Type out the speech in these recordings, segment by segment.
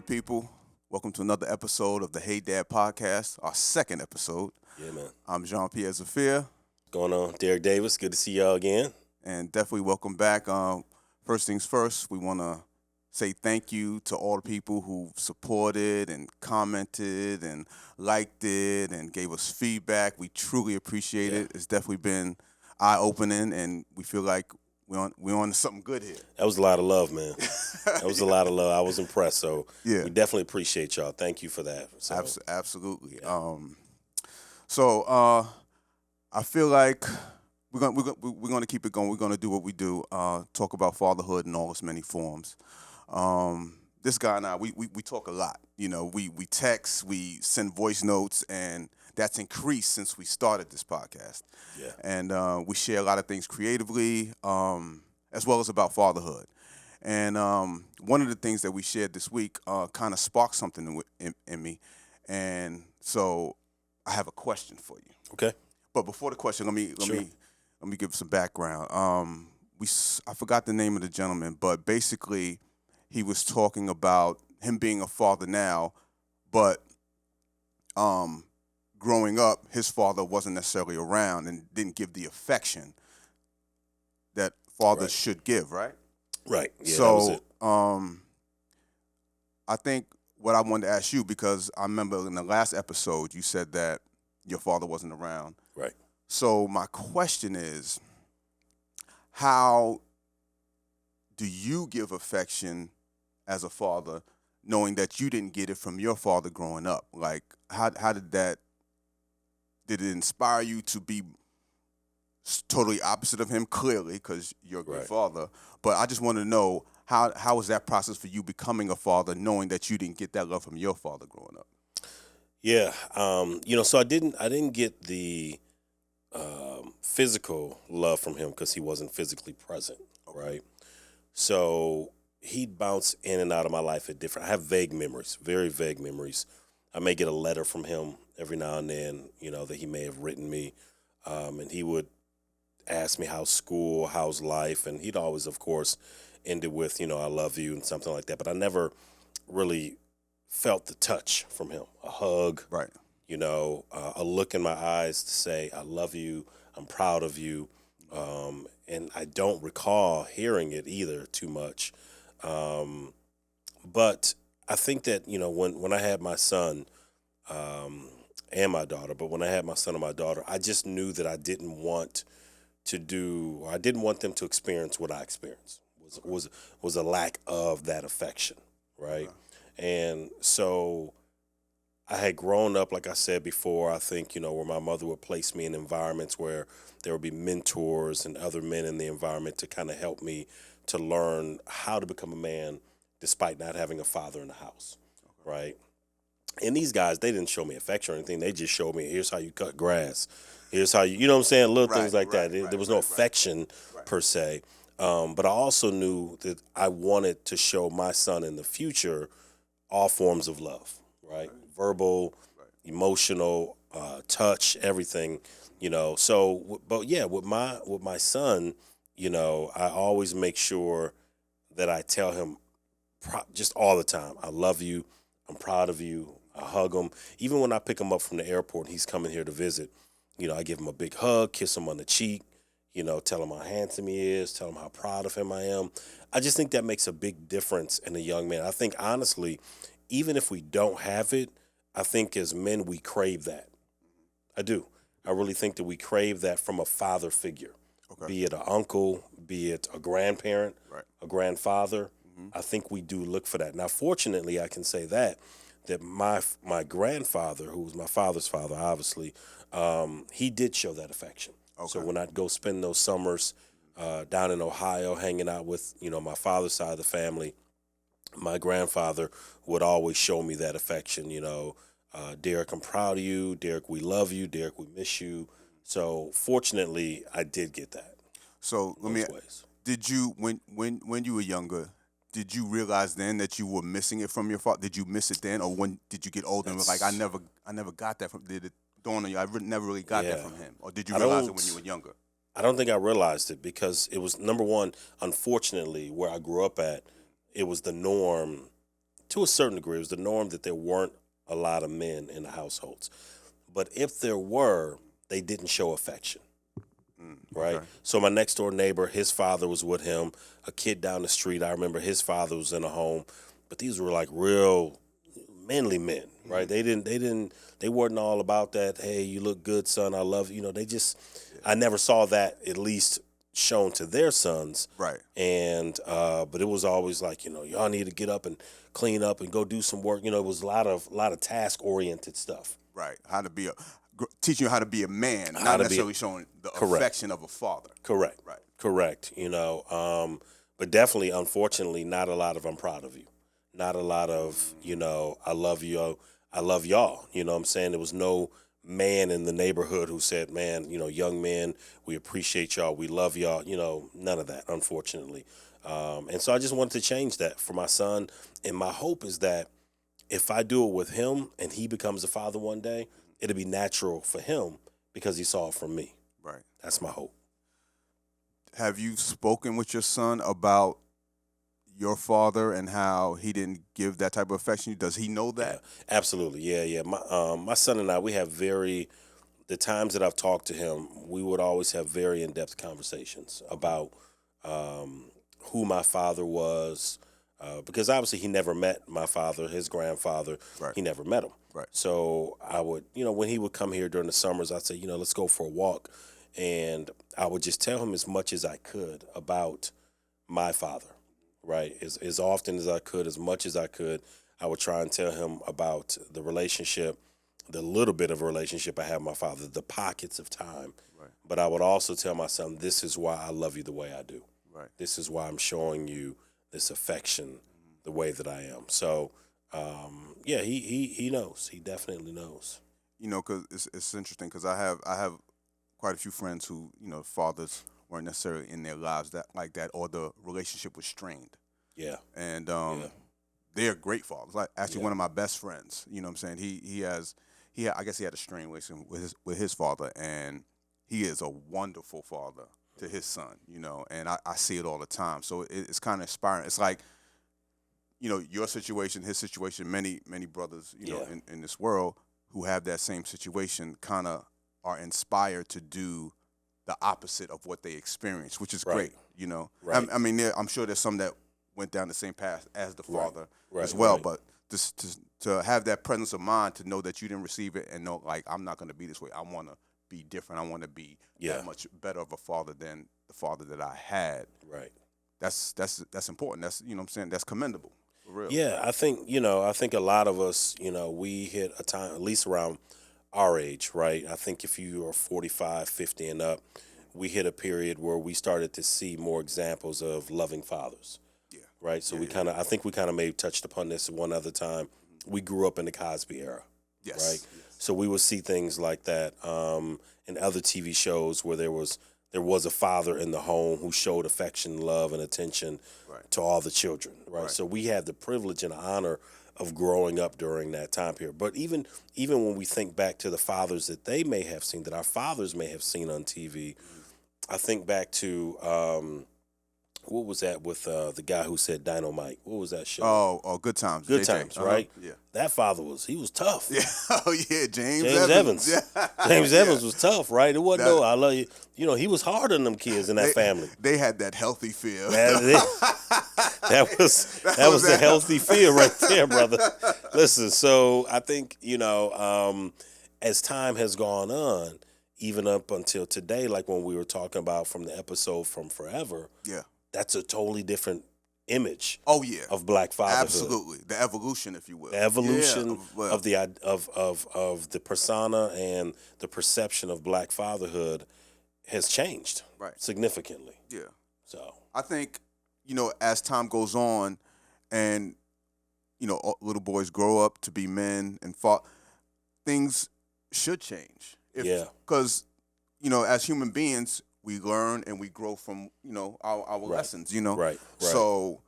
people? Welcome to another episode of the Hey Dad podcast, our second episode. Yeah, man. I'm Jean-Pierre Zafir, Going on, Derek Davis. Good to see y'all again. and definitely welcome back. First things first, we want to say thank you to all the people who supported and commented and liked it and gave us feedback. We truly appreciate Yeah. it. It's definitely been eye-opening, and we feel like we're on something good here. That was a lot of love, man. That was a lot of love. I was impressed. So Yeah. we definitely appreciate y'all. Thank you for that. So, Absolutely. Yeah. I feel like we're gonna keep it going. We're gonna do what we do. Talk about fatherhood in all its many forms. This guy and I, we talk a lot. You know, we text, we send voice notes, and that's increased since we started this podcast. Yeah. And we share a lot of things creatively, as well as about fatherhood. And one of the things that we shared this week kind of sparked something in me. And so I have a question for you. Okay. But before the question, Sure. let me give some background. I forgot the name of the gentleman, but basically he was talking about him being a father now, but growing up, his father wasn't necessarily around and didn't give the affection that fathers Right. should give, right? Right. Yeah, that was So it. I think what I wanted to ask you, because I remember in the last episode you said that your father wasn't around. Right. So my question is, how do you give affection as a father, knowing that you didn't get it from your father growing up? Like, how did it inspire you to be totally opposite of him? Clearly, because you're a good Right. father. But I just want to know how was that process for you becoming a father, knowing that you didn't get that love from your father growing up? Yeah. So I didn't get the physical love from him because he wasn't physically present. Right. So he'd bounce in and out of my life at different. I have vague memories, very vague memories. I may get a letter from him every now and then, that he may have written me, and he would ask me how's school, how's life, and he'd always, of course, end it with, I love you and something like that. But I never really felt the touch from him, a hug, Right. a look in my eyes to say, I love you, I'm proud of you. And I don't recall hearing it either too much. But I think that, when I had my son and my daughter, but when I had my son and my daughter, I just knew that I didn't want them to experience what I experienced, was a lack of that affection, right? And so I had grown up, like I said before, I think, where my mother would place me in environments where there would be mentors and other men in the environment to kind of help me to learn how to become a man despite not having a father in the house, right? And these guys, they didn't show me affection or anything. They just showed me, here's how you cut grass. Here's how you know what I'm saying? Little things like that. There was no affection per se. But I also knew that I wanted to show my son in the future all forms of love, right? Verbal, emotional, touch, everything, So, but yeah, with my son, I always make sure that I tell him just all the time, I love you, I'm proud of you, I hug him. Even when I pick him up from the airport and he's coming here to visit, I give him a big hug, kiss him on the cheek, tell him how handsome he is, tell him how proud of him I am. I just think that makes a big difference in a young man. I think, honestly, even if we don't have it, I think as men, we crave that. I do. I really think that we crave that from a father figure, be it an uncle, be it a grandparent, a grandfather. I think we do look for that. Now, fortunately, I can say that my grandfather, who was my father's father, obviously, he did show that affection. So when I'd go spend those summers down in Ohio hanging out with, my father's side of the family, my grandfather would always show me that affection, Derek, I'm proud of you. Derek, we love you. Derek, we miss you. So fortunately, I did get that. So Ways. did you when you were younger? Did you realize then that you were missing it from your father? Did you miss it then, or when did you get older and was like, I never got that from? Did it dawn on you? Never really got that from him, or did you realize it when you were younger? I don't think I realized it because it was, number one, unfortunately, where I grew up at, it was the norm to a certain degree, it was the norm that there weren't a lot of men in the households. But if there were, they didn't show affection, right? Okay. So my next door neighbor, his father was with him. A kid down the street, I remember his father was in a home, but these were like real manly men, right? They weren't all about that. Hey, you look good, son. I love you. You know, I never saw that at least shown to their sons. Right. And but it was always like, y'all need to get up and clean up and go do some work. It was a lot of task oriented stuff. Right. How to be teaching you how to be a man, How not to be necessarily showing the Correct. affection of a father. Correct. Right. Correct. But definitely, unfortunately, not a lot of I'm proud of you. Not a lot of, I love you. I love y'all. You know what I'm saying? There was no man in the neighborhood who said, man, young men, we appreciate y'all. We love y'all. None of that, unfortunately. And so I just wanted to change that for my son. And my hope is that if I do it with him and he becomes a father one day, it'll be natural for him because he saw it from me. Right. That's my hope. Have you spoken with your son about your father and how he didn't give that type of affection? Does he know that? Yeah, absolutely. Yeah. My son and I, we have the times that I've talked to him, we would always have very in-depth conversations about who my father was, because obviously he never met my father, his grandfather. Right. He never met him. Right. So I would, when he would come here during the summers, I'd say, let's go for a walk. And I would just tell him as much as I could about my father, right? As often as I could, as much as I could, I would try and tell him about the relationship, the little bit of a relationship I have with my father, the pockets of time. Right. But I would also tell my son, this is why I love you the way I do. Right. This is why I'm showing you this affection the way that I am. So, yeah, he knows. He definitely knows. Because it's interesting because I have quite a few friends who fathers weren't necessarily in their lives that like that, or the relationship was strained. Yeah. And Yeah. they're great fathers. Like actually Yeah. one of my best friends. You know what I'm saying? I guess he had a strained relationship with his father, and he is a wonderful father to his son. And I see it all the time. So it's kind of inspiring. It's like your situation, his situation, many brothers Yeah. in this world who have that same situation kind of are inspired to do the opposite of what they experience, which is Right. great. Right. I mean, I'm sure there's some that went down the same path as the father Right. as well, Right. but just to have that presence of mind to know that you didn't receive it and know, like, I'm not going to be this way. I want to be different. I want to be Yeah. that much better of a father than the father that I had. Right. That's important. That's what I'm saying. That's commendable. For real. Yeah, I think a lot of us, we hit a time, at least around our age, right? I think if you are 45, 50 and up, we hit a period where we started to see more examples of loving fathers. Yeah. Right? So Yeah, I think we kind of maybe touched upon this one other time. We grew up in the Cosby era. Yes. Right? So we would see things like that in other TV shows where there was a father in the home who showed affection, love, and attention Right. to all the children. Right? Right. So we had the privilege and honor of growing up during that time period. But even when we think back to the fathers that they may have seen, that our fathers may have seen on TV, I think back to what was that with the guy who said Dynamite? What was that show? Oh, Good Times. Good JJ. Times, right? Yeah. That father he was tough. Yeah. Oh yeah, James Evans. Yeah. James Yeah. Evans was tough, right? It wasn't no, I love you. He was hard on them kids in that family. They had that healthy feel. That was the healthy feel right there, brother. Listen, so I think, as time has gone on, even up until today, like when we were talking about from the episode from Forever, Yeah. that's a totally different image Oh yeah. of black fatherhood. Absolutely. The evolution, if you will. The evolution Yeah, of the persona and the perception of black fatherhood has changed Right. significantly. Yeah. So I think, as time goes on and, little boys grow up to be men and things should change. Yeah. Because, as human beings, we learn and we grow from, our lessons, Right. So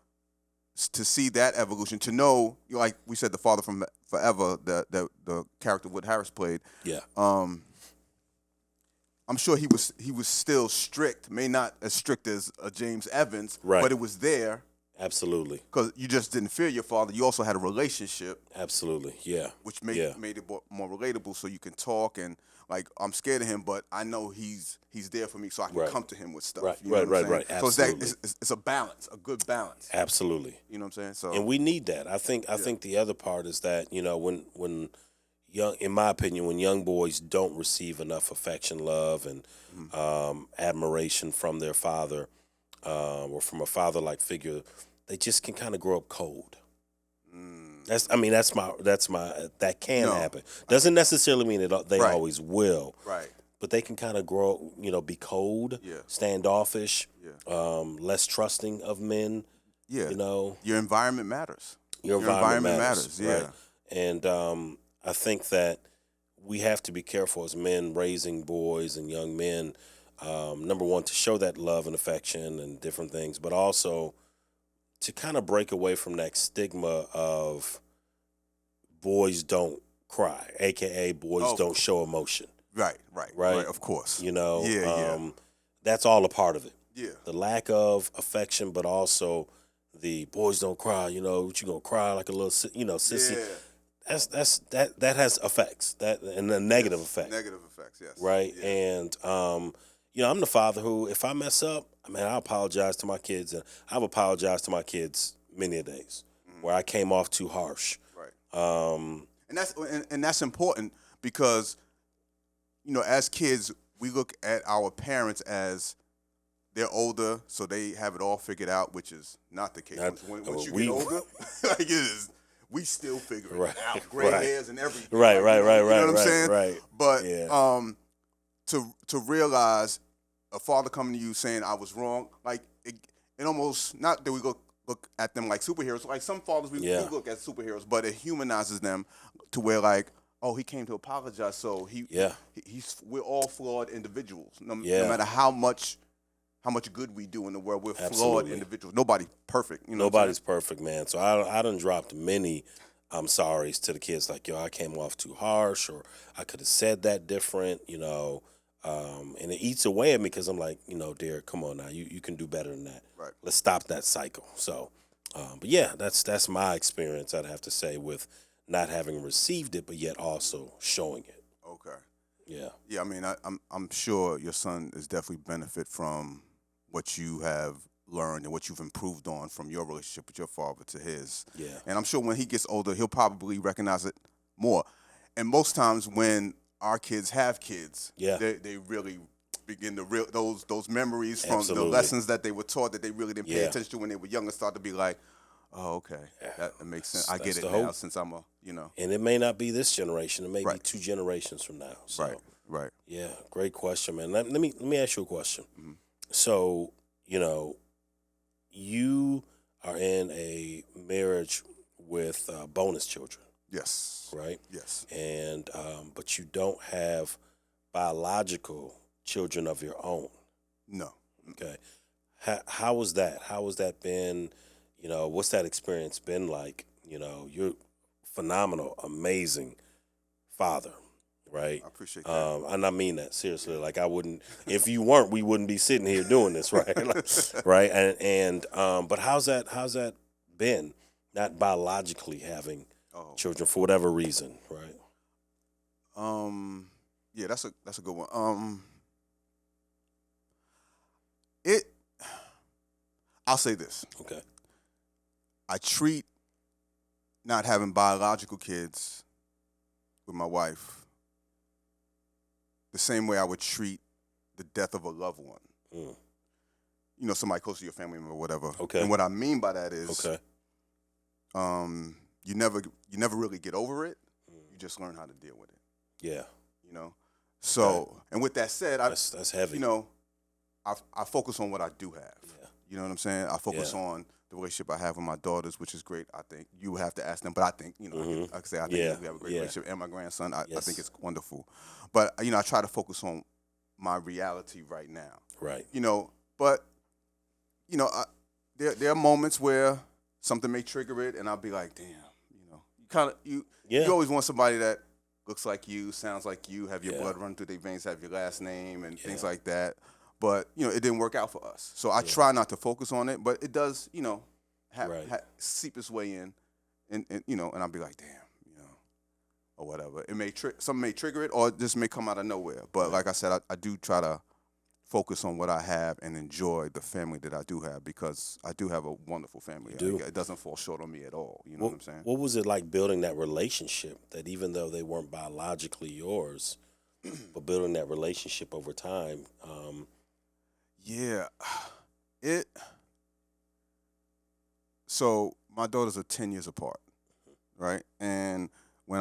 to see that evolution, to know, like we said, the father from Forever, the character Wood Harris played, Yeah. I'm sure he was still strict, may not as strict as James Evans, Right. but it was there. Absolutely. because you just didn't fear your father. You also had a relationship, Absolutely. Yeah. which made Yeah. made it more relatable. So you can talk and like I'm scared of him, but I know he's there for me, so I can Right. come to him with stuff. Right. You know Right. what I'm Right. saying? Right. So it's that Absolutely. it's a balance, a good balance. Absolutely. You know what I'm saying? So And we need that. I think the other part is that, when young, in my opinion, when young boys don't receive enough affection, love, and admiration from their father, or from a father-like figure, they just can kind of grow up cold. That can No, happen. Doesn't necessarily mean that they right, always will, right, but they can kind of grow, be cold, yeah, standoffish, yeah, less trusting of men. yeah. You know, Your environment matters. your Your environment environment matters, matters. right? Yeah, And I think that we have to be careful as men raising boys and young men. Number one, to show that love and affection and different things, but also to kind of break away from that stigma of boys don't cry, aka boys oh, don't show emotion, right, right, right. right? Of course. You know, Yeah, yeah, that's all a part of it. yeah, The lack of affection, but also the boys don't cry. What you gonna cry like a little, sissy. yeah. That has effects, that and a negative Yes. effect, Negative effects. Yes. right? Yeah. And I'm the father who, if I mess up, I apologize to my kids, and I've apologized to my kids many a days where I came off too harsh. Right. Um, And that's important because as kids we look at our parents as they're older, so they have it all figured out, which is not the case. Not- Once you we- get older, like it is, we still figure Right, it out. Gray right. hairs and everything. Right, Like, right, you know, right, you know right, what I'm right, saying? right. But Yeah. to realize a father coming to you saying I was wrong, like it almost, not that we look at them like superheroes. Like some fathers we Yeah. do look at superheroes, but it humanizes them to where like, oh, he came to apologize, so Yeah. we're all flawed individuals. No Yeah. matter how much good we do in the world, we're flawed Absolutely. individuals. Nobody's perfect. You know what I'm Nobody's perfect, man. So I done dropped many I'm sorry's to the kids, like, yo, I came off too harsh, or I could have said that different, and it eats away at me because I'm like, Derek, come on now, you can do better than that. Right. Let's stop that cycle. So, but yeah, that's my experience, I'd have to say, with not having received it, but yet also showing it. Okay. Yeah. Yeah, I mean, I'm sure your son is definitely benefit from what you have learned and what you've improved on from your relationship with your father to his. Yeah. And I'm sure when he gets older, he'll probably recognize it more. And most times when our kids have kids, Yeah. they really begin to those memories from Absolutely. the lessons that they were taught that they really didn't pay Yeah. attention to when they were younger start to be like, oh, okay, that makes sense. I That's get the it now hope. since I'm And it may not be this generation, it may be Right. 2 generations from now. So, right, right. yeah, great question, man. Let me ask you a question. Mhm. So, you are in a marriage with bonus children, Yes, right? yes. And but you don't have biological children of your own. No. Okay, how was that? How has that been? What's that experience been like? You're phenomenal, amazing father, right? I appreciate that. And I mean that seriously. Like, I wouldn't, if you weren't, we wouldn't be sitting here doing this, right? Right. And but how's that been? Not biologically having Oh. children for whatever reason, right? Yeah, that's a good one. It I'll say this. Okay. I treat not having biological kids with my wife the same way I would treat the death of a loved one. Mm. Somebody close to your family member or whatever. Okay. And what I mean by that is Okay. you never really get over it. You just learn how to deal with it. Yeah. So, and with that said, That's heavy. I focus on what I do have. Yeah. You know what I'm saying? I focus Yeah. on the relationship I have with my daughters, which is great. I think you have to ask them, but I think, Mhm. I can say I think Yeah. we have a great Yeah. relationship. And my grandson, I Yes. think it's wonderful. But I try to focus on my reality right now. Right. But there are moments where something may trigger it, and I'll be like, damn, you Yeah. always want somebody that looks like you, sounds like you, have your Yeah. blood run through their veins, have your last name and things Yeah. like that. But it didn't work out for us. So I try not to focus on it, but it does. seep its way in, and you know, and I'll be like, damn, you know, or whatever. It may something may trigger it, or it just may come out of nowhere. But like I said, I do try to focus on what I have and enjoy the family that I do have, because I do have a wonderful family. You do. It doesn't fall short on me at all. You know what I'm saying? What was it like building that relationship, that even though they weren't biologically yours, but building that relationship over time? Yeah, it. So my daughters are 10 years apart, right? And when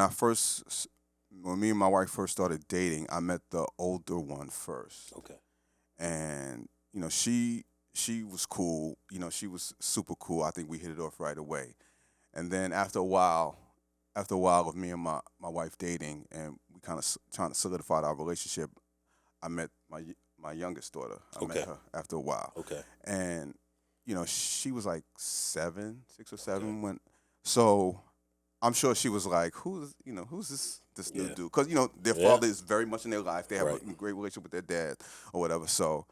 me and my wife first started dating, I met the older one first, Okay. and you know, she was cool. You know, she was super cool. I think we hit it off right away. And then after a while of me and my wife dating, and we kind of trying to solidify our relationship, I met my youngest daughter. I met Okay. her after a while, Okay. and you know, she was like 6 or 7 when. So I'm sure she was like, who's this new Yeah. dude? Because you know, their Yeah. father is very much in their life. They have Right. a great relationship with their dad or whatever. So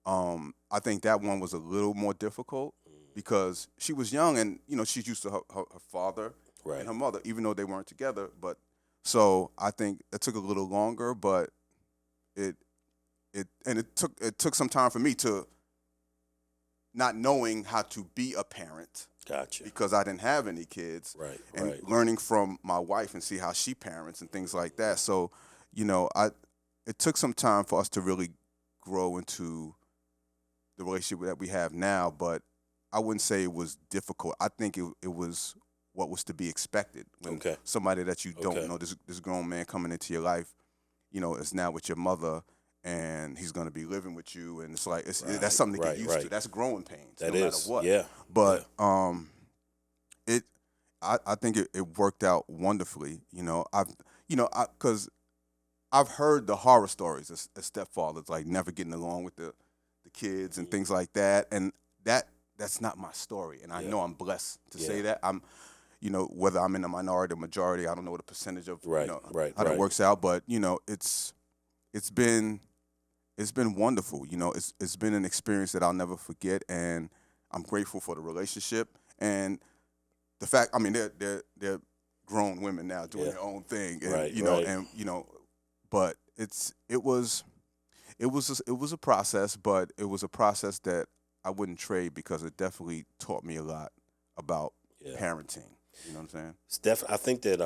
I think that one was a little more difficult because she was young, and you know, she's used to her father Right. and her mother, even though they weren't together. But so I think it took a little longer, but it it took some time for me to not knowing how to be a parent Gotcha. because I didn't have any kids, Right. and Right. learning from my wife and see how she parents and things like that. So, you know, it took some time for us to really grow into the relationship that we have now, but I wouldn't say it was difficult. I think it was what was to be expected when Okay. somebody that you don't Okay. know, this grown man coming into your life, you know, is now with your mother, and he's going to be living with you, and it's like Right. that's something to get Right. used to. Right. That's growing pains, That no matter is. what. Yeah. But Yeah. it I think it worked out wonderfully. You know, because I've heard the horror stories of stepfathers like never getting along with the kids and things like that, and that's not my story. And I Yeah. know I'm blessed to Yeah. say that. You know, whether I'm in the minority or majority, I don't know what the percentage of Right. you know Right. how that Right. works out, but you know, it's been wonderful. You know, it's been an experience that I'll never forget, and I'm grateful for the relationship and the fact. I mean, they're grown women now doing Yeah. their own thing, and Right. Right. but it was a process, but it was a process that I wouldn't trade because it definitely taught me a lot about Yeah. parenting. You know what I'm saying? It's I think that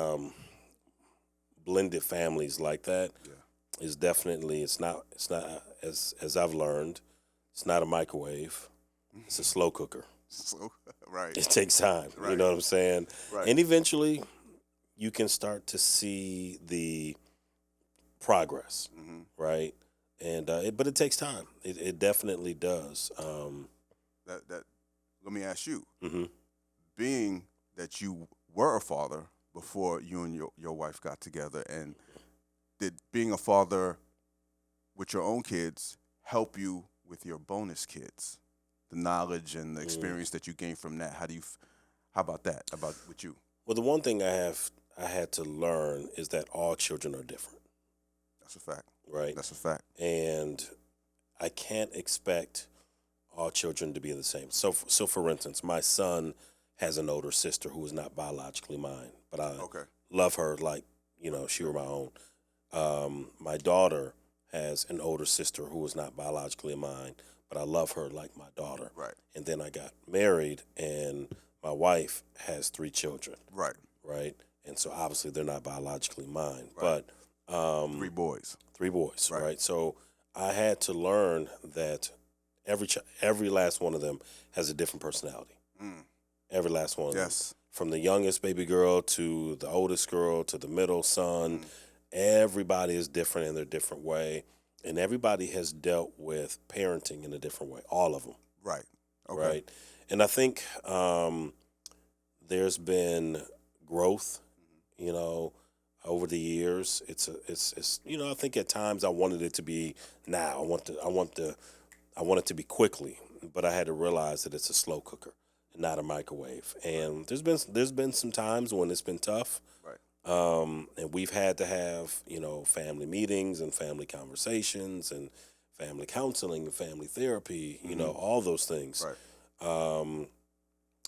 blended families like that Yeah. is definitely, it's not as I've learned, it's not a microwave. It's a slow cooker. So right, It takes time. You Right. know what I'm saying? right, And eventually you can start to see the progress, hmm right? And but it takes time. It definitely does. that. Let me ask you, Hmm. being that you were a father before you and your wife got together, and did being a father with your own kids help you with your bonus kids? The knowledge and the experience that you gained from that. How about that? About with you? Well, the one thing I had to learn is that all children are different, That's a fact. right? That's a fact. And I can't expect all children to be the same. So for instance, my son has an older sister who is not biologically mine, but I Okay. love her like, she were my own. My daughter has an older sister who is not biologically mine, but I love her like my daughter. Right. And then I got married, and my wife has 3 children, Right. right? And so obviously they're not biologically mine, Right. but 3 boys. 3 boys, Right. right? So I had to learn that every last one of them has a different personality. Mm. Every last one of them. Yes. From the youngest baby girl to the oldest girl to the middle son, everybody is different in their different way. And everybody has dealt with parenting in a different way, all of them, Right. Okay. right? And I think there's been growth, over the years. It's I think at times I wanted it to be now. I want it to be quickly, but I had to realize that it's a slow cooker, not a microwave. And there's been some times when it's been tough. Right. And we've had to have, family meetings and family conversations and family counseling and family therapy, all those things. Right.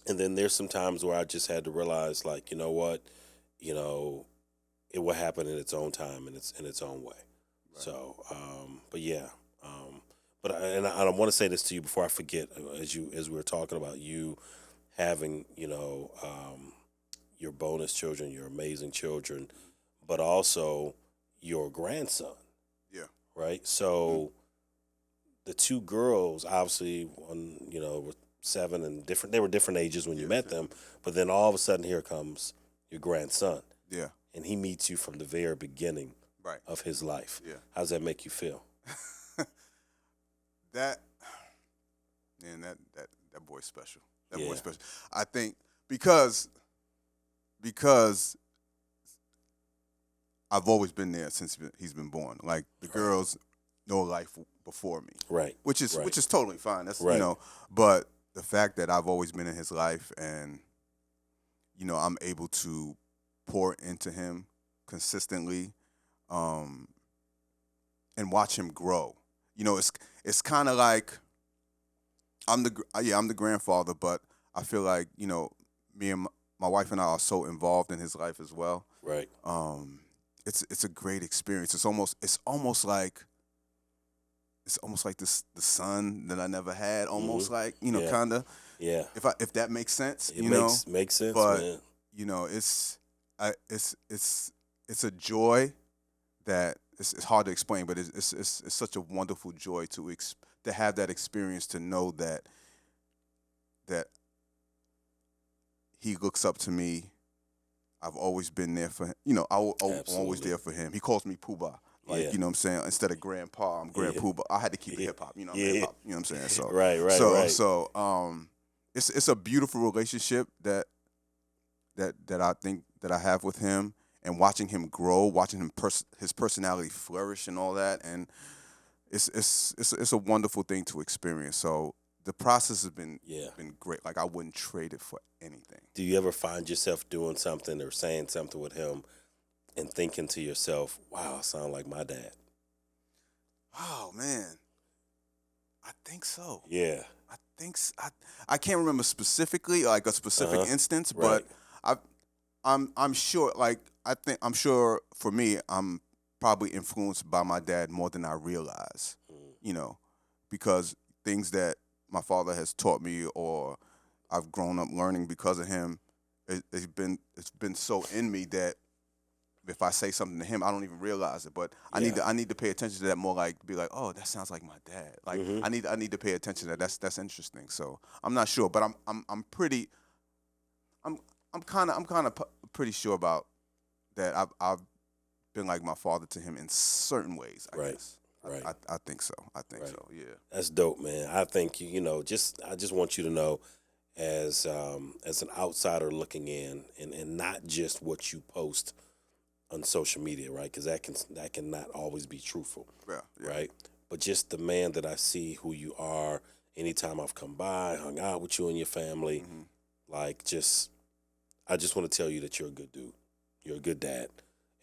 And then there's some times where I just had to realize, like, you know what, you know, it will happen in its own time and its in its own way. Right. So, but yeah, um, I don't want to say this to you before I forget. As we were talking about you having, your bonus children, your amazing children, but also your grandson, Yeah. right? Hmm. So the two girls, obviously, one, were 7 and different. They were different ages when you Yeah. met them, but then all of a sudden, here comes your grandson, Yeah. and he meets you from the very beginning Right. of his life. Yeah. How does that make you feel? That man, that boy's special. That Yeah, boy's special. I think because because I've always been there since he's been born. Like the right, girls know life before me, right, which right, is totally fine. That's right. but the fact that I've always been in his life and I'm able to pour into him consistently, um, and watch him grow. It's kind of like I'm the grandfather, but I feel like me and my wife and I are so involved in his life as well. Right. Um, it's a great experience. It's almost like this the son that I never had. Hmm. Almost like Yeah. kind of Yeah. if that makes sense. It makes sense, But man. it's it's a joy that it's hard to explain, but it's such a wonderful joy to have that experience, to know that he looks up to me. I've always been there for him. I'm always Absolutely. there for him. He calls me Pooh. Like, Yeah. what I'm saying? Instead of grandpa, I'm Grand Yeah. Pooh. I had to keep it Yeah. hip hop. I'm hip Yeah. hop. You know what I'm saying? So Right. Right. so Right. so it's a beautiful relationship that I think that I have with him, and watching him grow, watching his personality flourish and all that, and it's a wonderful thing to experience. So the process has been Yeah. been great. Like I wouldn't trade it for anything. Do you ever find yourself doing something or saying something with him and thinking to yourself, "Wow, I sound like my dad"? Oh man, I think so. Yeah. I can't remember specifically like a Uh specific huh. instance, Right. but I I'm sure, like I'm sure for me I'm probably influenced by my dad more than I realize. Mm. You know, because things that my father has taught me or I've grown up learning because of him, it's been so in me that if I say something to him, I don't even realize it. But Yeah. I need to pay attention to that more. Like be like, oh, that sounds like my dad. Like Mm-hmm. I need to pay attention to that. That's interesting. So I'm not sure, but I'm pretty I'm I'm kind of pretty sure about that. I've been like my father to him in certain ways. I Right. guess. Right. I think so. I think Right. so. Yeah. That's dope, man. I think just I just want you to know, as an outsider looking in, and not just what you post on social media, right? Because that cannot always be truthful, Yeah. Yeah. right? But just the man that I see, who you are. Anytime I've come by, hung out with you and your family, Hmm. like I just want to tell you that you're a good dude. You're a good dad,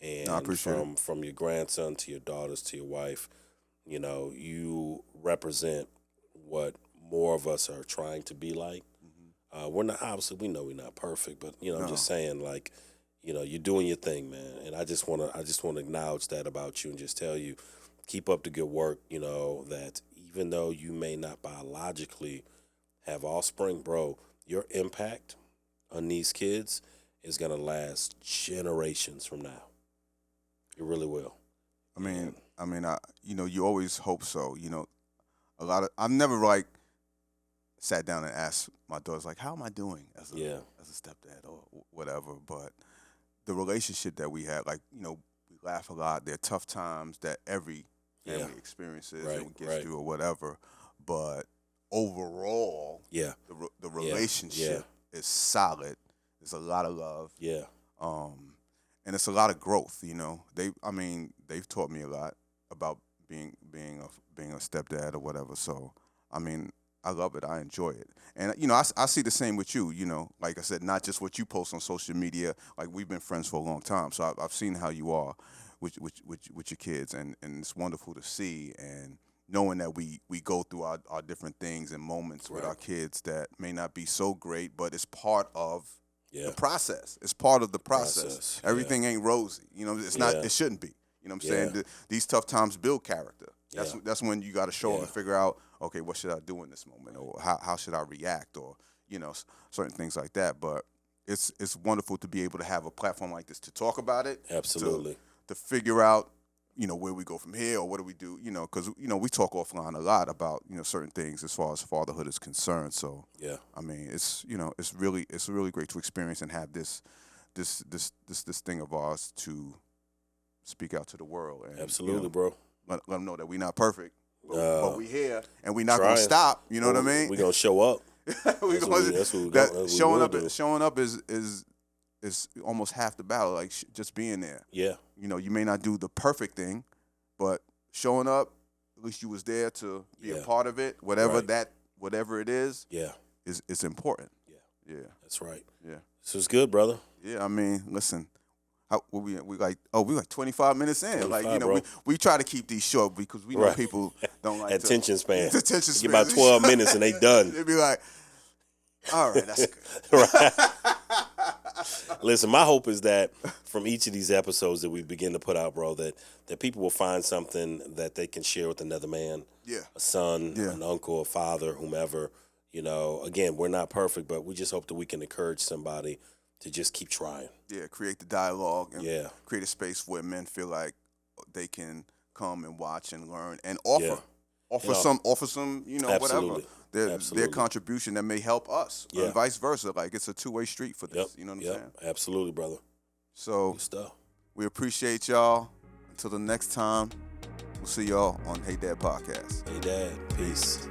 No, I and appreciate it. from your grandson to your daughters to your wife, you represent what more of us are trying to be like. Hmm. We're not, obviously, we know we're not perfect, but I'm No. just saying, like, you're doing your thing, man. And I just want to acknowledge that about you and just tell you, keep up the good work. That even though you may not biologically have offspring, bro, your impact on these kids is gonna last generations from now. It really will. I mean, And you always hope so. I've never like sat down and asked my daughters like, how am I doing yeah, as a stepdad or whatever. But the relationship that we had, like we laugh a lot. There are tough times that every yeah, family experiences right, and gets right, through or whatever. But overall, yeah, the yeah, yeah, relationship is solid. There's a lot of love, yeah, um, and it's a lot of growth. They've taught me a lot about being a stepdad or whatever. So I mean, I love it. I enjoy it, and I see the same with you. Like I said, not just what you post on social media. Like we've been friends for a long time, so I've seen how you are with your kids, and it's wonderful to see. And knowing that we go through our different things and moments with Right. our kids that may not be so great, but it's part of Yeah. the process. It's part of the process. Process, yeah. Everything ain't rosy. You know, it's not. Yeah. It shouldn't be. You know what I'm Yeah. saying? These tough times build character. Yeah. That's when you got to show up Yeah. and figure out, okay, what should I do in this moment, or how should I react, or certain things like that. But it's wonderful to be able to have a platform like this to talk about it, Absolutely. to figure out, where we go from here, or what do we do, because we talk offline a lot about certain things as far as fatherhood is concerned. So Yeah. I mean, it's really great to experience and have this thing of ours to speak out to the world. And, Absolutely, bro. let them know that we're not perfect, but No. we here and we're not gonna Trying. stop. You know what I mean? We're gonna show up. We That's what gonna- we- that's what we that go- that's what we showing will up do. showing up is almost half the battle. Like just being there. Yeah. You may not do the perfect thing, but showing up, at least you was there to be a Yeah. part of it. Whatever it is Yeah. is important. Yeah. Yeah. That's right. Yeah. This was good, brother. Yeah. I mean, listen. We like 25 minutes in. Like 25, bro. we try to keep these short because we know Right. people don't like Attention span. Attention Get span. about 12 minutes and they done. They be like, all right, that's good. Right. Listen, my hope is that from each of these episodes that we begin to put out, bro, that people will find something that they can share with another man, Yeah. a son, Yeah. an uncle, a father, whomever. Again, we're not perfect, but we just hope that we can encourage somebody to just keep trying. Yeah, create the dialogue and Yeah. create a space where men feel like they can come and watch and learn and offer. Yeah. Offer You know, some, whatever. absolutely. Their Absolutely. contribution that may help us. Yeah. And vice versa. Like it's a two-way street for this. Yep. You know what I'm Yep. saying? Absolutely, brother. So Good stuff. we appreciate y'all. Until the next time, we'll see y'all on Hey Dad Podcast. Hey, Dad. Peace.